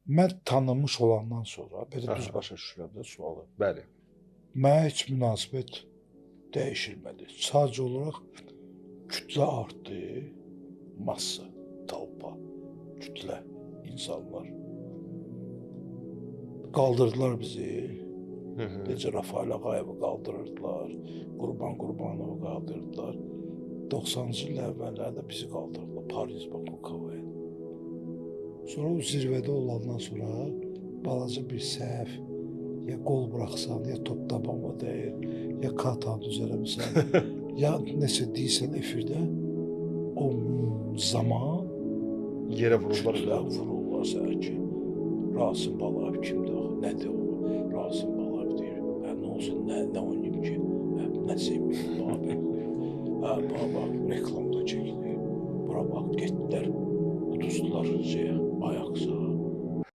Mən tanınmış olandan sonra, belə Aha. düz başa düşürəm də sualı. Bəli. Mənə heç münasibət dəyişilmədi. Sadəcə olaraq kütlə artdı, massa, talpa, kütlə, insanlar. Qaldırdılar bizi. Hı hı. Necə Rafael Ağayevi qaldırırdılar, Qurban Qurbanovu qaldırdılar. 90-cı illər əvvəllərdə bizi qaldırdılar, Paris Bakokavaya. Sonra o zirvədə olandan sonra balaca bir səhv, ya qol buraxsan, ya top tabama dəyir, ya katanı düzələmirsən, ya nəsə deyirsən efirdə, o zaman Yerə vururlar. kütlə vururlar sənə ki, Rasim Balayev kimdir o, nədir o? Rasim Balayev deyir, nə olsun, nə oynayım ki, nə sevməyim, Babək deyir. Baba, reklamda çəkilir, bura bax, getdilər, uduzdular ayaqsa.